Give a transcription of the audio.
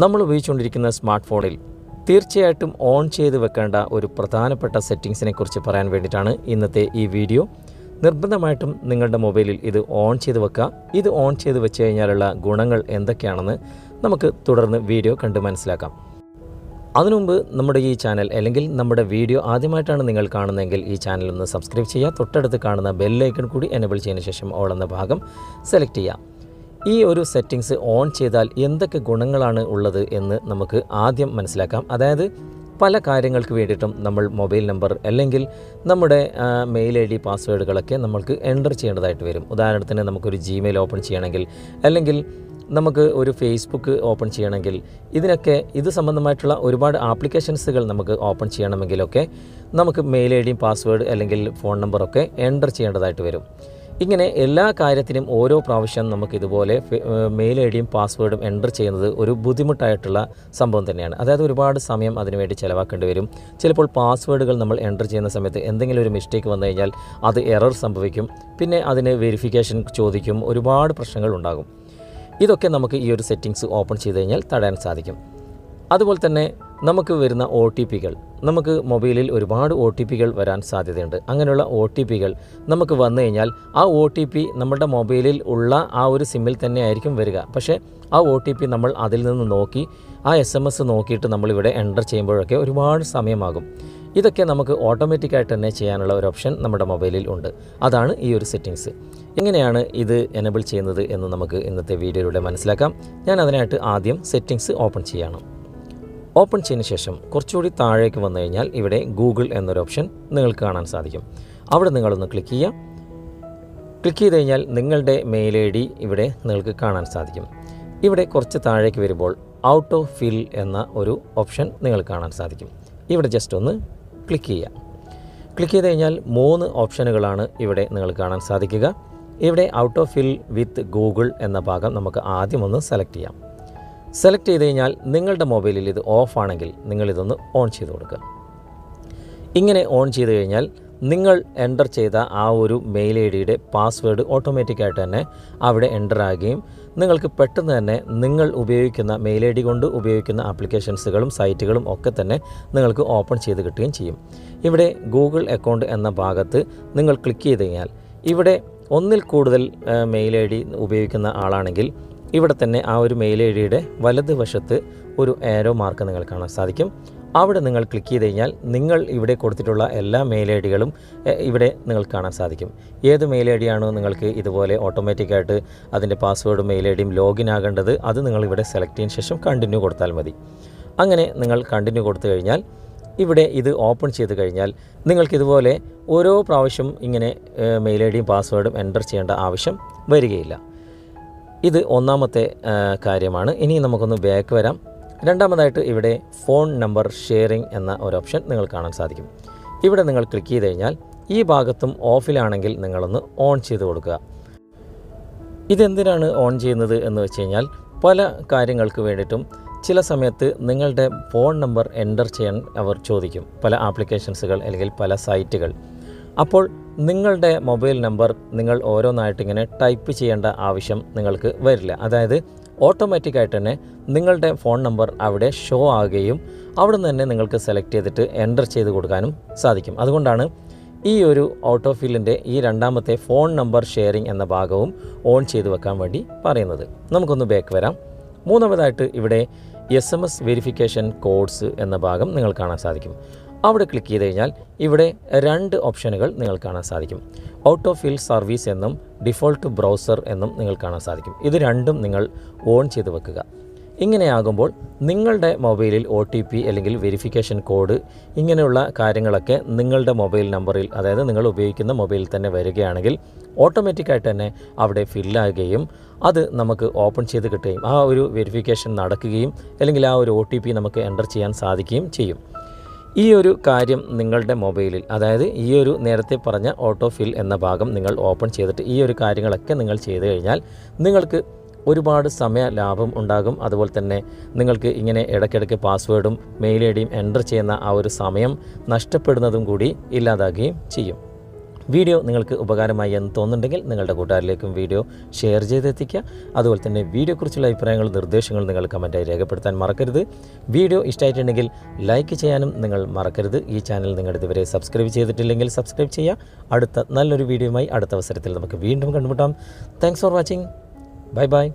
നമ്മൾ ഉപയോഗിച്ചുകൊണ്ടിരിക്കുന്ന സ്മാർട്ട് ഫോണിൽ തീർച്ചയായിട്ടും ഓൺ ചെയ്ത് വെക്കേണ്ട ഒരു പ്രധാനപ്പെട്ട സെറ്റിങ്സിനെ കുറിച്ച് പറയാൻ വേണ്ടിയിട്ടാണ് ഇന്നത്തെ ഈ വീഡിയോ. നിർബന്ധമായിട്ടും നിങ്ങളുടെ മൊബൈലിൽ ഇത് ഓൺ ചെയ്ത് വെക്കുക. ഇത് ഓൺ ചെയ്ത് വെച്ച് കഴിഞ്ഞാലുള്ള ഗുണങ്ങൾ എന്തൊക്കെയാണെന്ന് നമുക്ക് തുടർന്ന് വീഡിയോ കണ്ട് മനസ്സിലാക്കാം. അതിനുമുമ്പ് നമ്മുടെ ഈ ചാനൽ അല്ലെങ്കിൽ നമ്മുടെ വീഡിയോ ആദ്യമായിട്ടാണ് നിങ്ങൾ കാണുന്നതെങ്കിൽ ഈ ചാനൽ ഒന്ന് സബ്സ്ക്രൈബ് ചെയ്യുക. തൊട്ടടുത്ത് കാണുന്ന ബെല്ലൈക്കൺ കൂടി എനേബിൾ ചെയ്തതിന് ശേഷം ഓൾ എന്ന ഭാഗം സെലക്ട് ചെയ്യുക. ഈ ഒരു സെറ്റിങ്സ് ഓൺ ചെയ്താൽ എന്തൊക്കെ ഗുണങ്ങളാണ് ഉള്ളത് എന്ന് നമുക്ക് ആദ്യം മനസ്സിലാക്കാം. അതായത് പല കാര്യങ്ങൾക്ക് വേണ്ടിയിട്ടും നമ്മൾ മൊബൈൽ നമ്പർ അല്ലെങ്കിൽ നമ്മുടെ മെയിൽ ID പാസ്വേഡുകളൊക്കെ നമുക്ക് എൻ്റർ ചെയ്യേണ്ടതായിട്ട് വരും. ഉദാഹരണത്തിന് നമുക്കൊരു ജിമെയിൽ ഓപ്പൺ ചെയ്യണമെങ്കിൽ അല്ലെങ്കിൽ നമുക്ക് ഒരു ഫേസ്ബുക്ക് ഓപ്പൺ ചെയ്യണമെങ്കിൽ ഇതിനൊക്കെ ഇത് സംബന്ധമായിട്ടുള്ള ഒരുപാട് ആപ്ലിക്കേഷൻസുകൾ നമുക്ക് ഓപ്പൺ ചെയ്യണമെങ്കിലൊക്കെ നമുക്ക് മെയിൽ ID പാസ്വേഡ് അല്ലെങ്കിൽ ഫോൺ നമ്പറൊക്കെ എൻ്റർ ചെയ്യേണ്ടതായിട്ട് വരും. ഇങ്ങനെ എല്ലാ കാര്യത്തിനും ഓരോ പ്രാവശ്യം നമുക്കിതുപോലെ മെയിൽ ID പാസ്വേഡും എൻ്റർ ചെയ്യുന്നത് ഒരു ബുദ്ധിമുട്ടായിട്ടുള്ള സംഭവം തന്നെയാണ്. അതായത് ഒരുപാട് സമയം അതിനുവേണ്ടി ചിലവാക്കേണ്ടി വരും. ചിലപ്പോൾ പാസ്വേഡുകൾ നമ്മൾ എൻ്റർ ചെയ്യുന്ന സമയത്ത് എന്തെങ്കിലും ഒരു മിസ്റ്റേക്ക് വന്നു കഴിഞ്ഞാൽ അത് എറർ സംഭവിക്കും. പിന്നെ അതിന് വെരിഫിക്കേഷൻ ചോദിക്കും. ഒരുപാട് പ്രശ്നങ്ങൾ ഉണ്ടാകും. ഇതൊക്കെ നമുക്ക് ഈ ഒരു സെറ്റിങ്സ് ഓപ്പൺ ചെയ്ത് കഴിഞ്ഞാൽ തടയാൻ സാധിക്കും. അതുപോലെ തന്നെ നമുക്ക് വരുന്ന OTPകൾ, നമുക്ക് മൊബൈലിൽ ഒരുപാട് OTPകൾ വരാൻ സാധ്യതയുണ്ട്. അങ്ങനെയുള്ള OTPകൾ നമുക്ക് വന്നു കഴിഞ്ഞാൽ ആ OTP നമ്മുടെ മൊബൈലിൽ ഉള്ള ആ ഒരു സിമ്മിൽ തന്നെ ആയിരിക്കും വരിക. പക്ഷേ ആ OTP നമ്മൾ അതിൽ നിന്ന് നോക്കി ആ SMS നോക്കിയിട്ട് നമ്മളിവിടെ എൻ്റർ ചെയ്യുമ്പോഴൊക്കെ ഒരുപാട് സമയമാകും. ഇതൊക്കെ നമുക്ക് ഓട്ടോമാറ്റിക്കായിട്ട് തന്നെ ചെയ്യാനുള്ള ഒരു ഓപ്ഷൻ നമ്മുടെ മൊബൈലിൽ ഉണ്ട്. അതാണ് ഈ ഒരു സെറ്റിങ്സ്. എങ്ങനെയാണ് ഇത് എനേബിൾ ചെയ്യുന്നത് എന്ന് നമുക്ക് ഇന്നത്തെ വീഡിയോയിലൂടെ മനസ്സിലാക്കാം. ഞാൻ അതിനായിട്ട് ആദ്യം സെറ്റിങ്സ് ഓപ്പൺ ചെയ്യണം. ഓപ്പൺ ചെയ്തതിന് ശേഷം കുറച്ചുകൂടി താഴേക്ക് വന്നു കഴിഞ്ഞാൽ ഇവിടെ ഗൂഗിൾ എന്നൊരു ഓപ്ഷൻ നിങ്ങൾക്ക് കാണാൻ സാധിക്കും. അവിടെ നിങ്ങളൊന്ന് ക്ലിക്ക് ചെയ്യുക. ക്ലിക്ക് ചെയ്ത് കഴിഞ്ഞാൽ നിങ്ങളുടെ മെയിൽ ID ഇവിടെ നിങ്ങൾക്ക് കാണാൻ സാധിക്കും. ഇവിടെ കുറച്ച് താഴേക്ക് വരുമ്പോൾ ഔട്ട് ഓഫ് ഫിൽ എന്ന ഒരു ഓപ്ഷൻ നിങ്ങൾക്ക് കാണാൻ സാധിക്കും. ഇവിടെ ജസ്റ്റ് ഒന്ന് ക്ലിക്ക് ചെയ്യുക. ക്ലിക്ക് ചെയ്ത് കഴിഞ്ഞാൽ 3 ഓപ്ഷനുകളാണ് ഇവിടെ നിങ്ങൾക്ക് കാണാൻ സാധിക്കുക. ഇവിടെ autofill with Google എന്ന ഭാഗം നമുക്ക് ആദ്യം ഒന്ന് സെലക്ട് ചെയ്യാം. സെലക്ട് ചെയ്ത് കഴിഞ്ഞാൽ നിങ്ങളുടെ മൊബൈലിൽ ഇത് ഓഫ് ആണെങ്കിൽ നിങ്ങളിതൊന്ന് ഓൺ ചെയ്ത് കൊടുക്കുക. ഇങ്ങനെ ഓൺ ചെയ്ത് കഴിഞ്ഞാൽ നിങ്ങൾ എൻ്റർ ചെയ്ത ആ ഒരു മെയിൽ IDയുടെ പാസ്വേഡ് ഓട്ടോമാറ്റിക്കായിട്ട് തന്നെ അവിടെ എൻ്റർ ആകുകയും നിങ്ങൾക്ക് പെട്ടെന്ന് തന്നെ നിങ്ങൾ ഉപയോഗിക്കുന്ന മെയിൽ ID കൊണ്ട് ഉപയോഗിക്കുന്ന ആപ്ലിക്കേഷൻസുകളും സൈറ്റുകളും ഒക്കെ തന്നെ നിങ്ങൾക്ക് ഓപ്പൺ ചെയ്ത് കിട്ടുകയും ചെയ്യും. ഇവിടെ ഗൂഗിൾ അക്കൗണ്ട് എന്ന ഭാഗത്ത് നിങ്ങൾ ക്ലിക്ക് ചെയ്ത് കഴിഞ്ഞാൽ ഇവിടെ ഒന്നിൽ കൂടുതൽ മെയിൽ ID ഉപയോഗിക്കുന്ന ആളാണെങ്കിൽ ഇവിടെ തന്നെ ആ ഒരു മെയിൽ IDയുടെ വലതുവശത്ത് ഒരു ആരോ മാർക്ക് നിങ്ങൾ കാണാൻ സാധിക്കും. അവിടെ നിങ്ങൾ ക്ലിക്ക് ചെയ്ത് കഴിഞ്ഞാൽ നിങ്ങൾ ഇവിടെ കൊടുത്തിട്ടുള്ള എല്ലാ മെയിൽ IDകളും ഇവിടെ നിങ്ങൾക്ക് കാണാൻ സാധിക്കും. ഏത് മെയിൽ ID ആണോ നിങ്ങൾക്ക് ഇതുപോലെ ഓട്ടോമാറ്റിക്കായിട്ട് അതിൻ്റെ പാസ്വേഡും മെയിൽ IDയും ലോഗിൻ ആകേണ്ടത് അത് നിങ്ങൾ ഇവിടെ സെലക്ട് ചെയ്തതിന് ശേഷം കണ്ടിന്യൂ കൊടുത്താൽ മതി. അങ്ങനെ നിങ്ങൾ കണ്ടിന്യൂ കൊടുത്തു കഴിഞ്ഞാൽ ഇവിടെ ഇത് ഓപ്പൺ ചെയ്ത് കഴിഞ്ഞാൽ നിങ്ങൾക്കിതുപോലെ ഓരോ പ്രാവശ്യം ഇങ്ങനെ മെയിൽ IDയും പാസ്വേഡും എൻ്റർ ചെയ്യേണ്ട ആവശ്യം വരികയില്ല. ഇത് ഒന്നാമത്തെ കാര്യമാണ്. ഇനി നമുക്കൊന്ന് ബാക്ക് വരാം. രണ്ടാമതായിട്ട് ഇവിടെ ഫോൺ നമ്പർ ഷെയറിംഗ് എന്ന ഒരു ഓപ്ഷൻ നിങ്ങൾ കാണാൻ സാധിക്കും. ഇവിടെ നിങ്ങൾ ക്ലിക്ക് ചെയ്ത് കഴിഞ്ഞാൽ ഈ ഭാഗത്തും ഓഫിലാണെങ്കിൽ നിങ്ങളൊന്ന് ഓൺ ചെയ്ത് കൊടുക്കുക. ഇതെന്തിനാണ് ഓൺ ചെയ്യുന്നത് എന്ന് വെച്ച് കഴിഞ്ഞാൽ പല കാര്യങ്ങൾക്ക് വേണ്ടിയിട്ടും ചില സമയത്ത് നിങ്ങളുടെ ഫോൺ നമ്പർ എൻ്റർ ചെയ്യാൻ അവർ ചോദിക്കും. പല ആപ്ലിക്കേഷൻസുകൾ അല്ലെങ്കിൽ പല സൈറ്റുകൾ. അപ്പോൾ നിങ്ങളുടെ മൊബൈൽ നമ്പർ നിങ്ങൾ ഓരോന്നായിട്ട് ഇങ്ങനെ ടൈപ്പ് ചെയ്യേണ്ട ആവശ്യം നിങ്ങൾക്ക് വരില്ല. അതായത് ഓട്ടോമാറ്റിക്കായിട്ട് തന്നെ നിങ്ങളുടെ ഫോൺ നമ്പർ അവിടെ ഷോ ആകുകയും അവിടെ നിന്ന് തന്നെ നിങ്ങൾക്ക് സെലക്ട് ചെയ്തിട്ട് എൻ്റർ ചെയ്ത് കൊടുക്കാനും സാധിക്കും. അതുകൊണ്ടാണ് ഈ ഒരു ഔട്ട് ഓഫ് ഫില്ലിൻ്റെ ഈ രണ്ടാമത്തെ ഫോൺ നമ്പർ ഷെയറിംഗ് എന്ന ഭാഗവും ഓൺ ചെയ്ത് വെക്കാൻ വേണ്ടി പറയുന്നത്. നമുക്കൊന്ന് ബാക്ക് വരാം. മൂന്നാമതായിട്ട് ഇവിടെ SMS വെരിഫിക്കേഷൻ കോഡ്സ് എന്ന ഭാഗം നിങ്ങൾ കാണാൻ സാധിക്കും. അവിടെ ക്ലിക്ക് ചെയ്ത് കഴിഞ്ഞാൽ ഇവിടെ 2 ഓപ്ഷനുകൾ നിങ്ങൾ കാണാൻ സാധിക്കും. ഔട്ട് ഓഫ് ഫിൽ സർവീസ് എന്നും ഡിഫോൾട്ട് ബ്രൗസർ എന്നും നിങ്ങൾ കാണാൻ സാധിക്കും. ഇത് രണ്ടും നിങ്ങൾ ഓൺ ചെയ്ത് വെക്കുക. ഇങ്ങനെയാകുമ്പോൾ നിങ്ങളുടെ മൊബൈലിൽ OTP അല്ലെങ്കിൽ വെരിഫിക്കേഷൻ കോഡ് ഇങ്ങനെയുള്ള കാര്യങ്ങളൊക്കെ നിങ്ങളുടെ മൊബൈൽ നമ്പറിൽ അതായത് നിങ്ങൾ ഉപയോഗിക്കുന്ന മൊബൈലിൽ തന്നെ വരികയാണെങ്കിൽ ഓട്ടോമാറ്റിക്കായിട്ട് തന്നെ അവിടെ ഫില്ലാകുകയും അത് നമുക്ക് ഓപ്പൺ ചെയ്ത് കിട്ടുകയും ആ ഒരു വെരിഫിക്കേഷൻ നടക്കുകയും അല്ലെങ്കിൽ ആ ഒരു OTP നമുക്ക് എൻ്റർ ചെയ്യാൻ സാധിക്കുകയും ചെയ്യും. ഈ ഒരു കാര്യം നിങ്ങളുടെ മൊബൈലിൽ അതായത് ഈ ഒരു നേരത്തെ പറഞ്ഞ ഓട്ടോ ഫിൽ എന്ന ഭാഗം നിങ്ങൾ ഓപ്പൺ ചെയ്തിട്ട് ഈ ഒരു കാര്യങ്ങളൊക്കെ നിങ്ങൾ ചെയ്തു കഴിഞ്ഞാൽ നിങ്ങൾക്ക് ഒരുപാട് സമയ ലാഭം ഉണ്ടാകും. അതുപോലെ തന്നെ നിങ്ങൾക്ക് ഇങ്ങനെ ഇടയ്ക്കിടയ്ക്ക് പാസ്വേഡും മെയിൽ IDയും എൻ്റർ ചെയ്യുന്ന ആ ഒരു സമയം നഷ്ടപ്പെടുന്നതും കൂടി ഇല്ലാതാകുകയും ചെയ്യും. വീഡിയോ നിങ്ങൾക്ക് ഉപകാരമായി എന്ന് തോന്നുന്നുണ്ടെങ്കിൽ നിങ്ങളുടെ കൂട്ടുകാരിലേക്കും വീഡിയോ ഷെയർ ചെയ്തെത്തിക്കുക. അതുപോലെ തന്നെ വീഡിയോയെക്കുറിച്ചുള്ള അഭിപ്രായങ്ങളും നിർദ്ദേശങ്ങളും നിങ്ങൾ കമൻറ്റായി രേഖപ്പെടുത്താൻ മറക്കരുത്. വീഡിയോ ഇഷ്ടമായിട്ടുണ്ടെങ്കിൽ ലൈക്ക് ചെയ്യാനും നിങ്ങൾ മറക്കരുത്. ഈ ചാനൽ നിങ്ങൾ ഇതുവരെ സബ്സ്ക്രൈബ് ചെയ്തിട്ടില്ലെങ്കിൽ സബ്സ്ക്രൈബ് ചെയ്യുക. അടുത്ത നല്ലൊരു വീഡിയോയുമായി അടുത്ത അവസരത്തിൽ നമുക്ക് വീണ്ടും കണ്ടുമുട്ടാം. Thanks for watching. Bye bye.